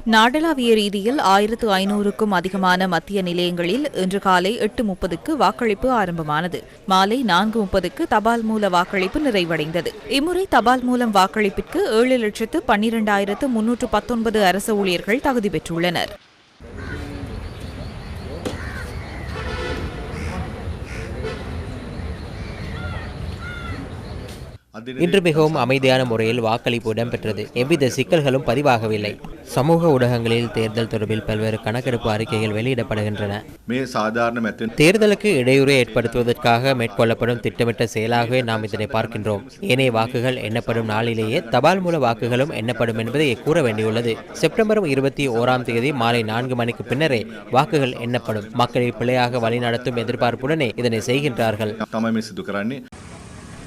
நாடளாவிய ரீதியில் 1500க்கும் அதிகமான மத்திய நிலையங்களில் இன்று காலை 8:30க்கு வாக்களிப்பு ஆரம்பமானது. மாலை 4:30க்கு தபால் மூல வாக்களிப்பு நிறைவடைந்தது. இம்முறை தபால் மூலம் வாக்களிப்பிற்கு 7,12,319 அரசு ஊழியர்கள் தகுதி பெற்றுள்ளனர். இன்று மிகவும் அமைதியான முறையில் வாக்களிப்பு இடம்பெற்றது. எவ்வித சிக்கல்களும் பதிவாகவில்லை. சமூக ஊடகங்களில் தேர்தல் தொடர்பில் பல்வேறு கணக்கெடுப்பு அறிக்கைகள் வெளியிடப்படுகின்றன. தேர்தலுக்கு இடையூறு ஏற்படுத்துவதற்காக மேற்கொள்ளப்படும் திட்டமிட்ட செயலாகவே நாம் இதனை பார்க்கின்றோம். ஏனைய வாக்குகள் எண்ணப்படும் நாளிலேயே தபால் மூல வாக்குகளும் எண்ணப்படும் என்பதை கூற வேண்டியுள்ளது. செப்டம்பர் 21 மாலை 4 மணிக்கு பின்னரே வாக்குகள் எண்ணப்படும். மக்களை பிழையாக வழிநடத்தும் எதிர்பார்ப்புடனே இதனை செய்கின்றார்கள்.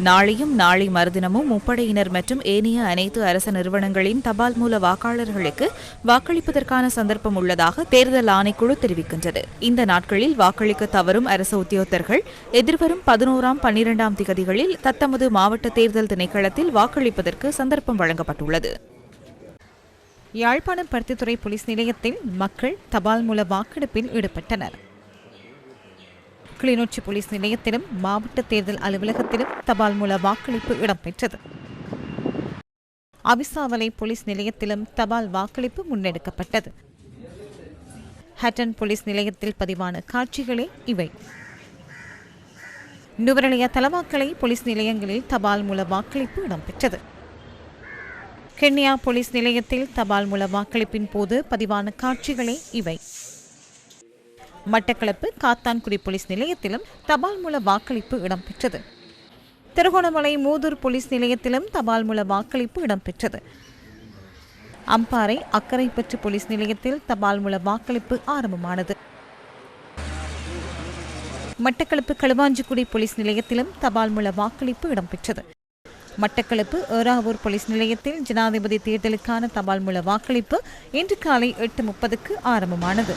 நாளையும் நாளை மறுதினமும் முப்படையினர் மற்றும் ஏனைய அனைத்து அரசு நிறுவனங்களின் தபால் மூல வாக்காளர்களுக்கு வாக்களிப்பதற்கான சந்தர்ப்பம் உள்ளதாக தேர்தல் ஆணைக்குழு தெரிவிக்கின்றது. இந்த நாட்களில் வாக்களிக்க தவறும் அரசு உத்தியோகத்தர்கள் எதிர்வரும் 11ஆம் 12ஆம் திகதிகளில் தத்தமது மாவட்ட தேர்தல் திணைக்களத்தில் வாக்களிப்பதற்கு சந்தர்ப்பம் வழங்கப்பட்டுள்ளது. யாழ்ப்பாணம் பருத்தித்துறை போலீஸ் நிலையத்தில் மக்கள் தபால் மூல வாக்கெடுப்பில் ஈடுபட்டனர். கிளிநொச்சி போலீஸ் நிலையத்திலும் மாவட்ட தேர்தல் அலுவலகத்திலும் தபால் மூல வாக்களிப்பு இடம்பெற்றது. அவிசாவளை போலீஸ் நிலையத்திலும் தபால் வாக்களிப்பு முன்னெடுக்கப்பட்டது. ஹட்டன் போலீஸ் நிலையத்தில் பதிவான காட்சிகளே இவை. நுவரெலியா தலவாக்கலை போலீஸ் நிலையங்களில் தபால் மூல வாக்களிப்பு இடம்பெற்றது. கென்னியா போலீஸ் நிலையத்தில் தபால் மூல வாக்களிப்பின் போது பதிவான காட்சிகளே இவை. மட்டக்களப்பு காத்தான்குடி போலீஸ் நிலையத்திலும் தபால் மூல வாக்களிப்பு இடம்பெற்றது. திருகோணமலை மூதூர் போலீஸ் நிலையத்திலும் தபால் மூல வாக்களிப்பு இடம்பெற்றது. அம்பாறை அக்கரைப்பற்று போலீஸ் நிலையத்தில் தபால் மூல வாக்களிப்பு ஆரம்பமானது. மட்டக்களப்பு களுவாஞ்சிக்குடி போலீஸ் நிலையத்திலும் தபால் மூல வாக்களிப்பு இடம்பெற்றது. மட்டக்களப்பு ஏறாவூர் போலீஸ் நிலையத்தில் ஜனாதிபதி தேர்தலுக்கான தபால் மூல வாக்களிப்பு இன்று காலை 8:30க்கு ஆரம்பமானது.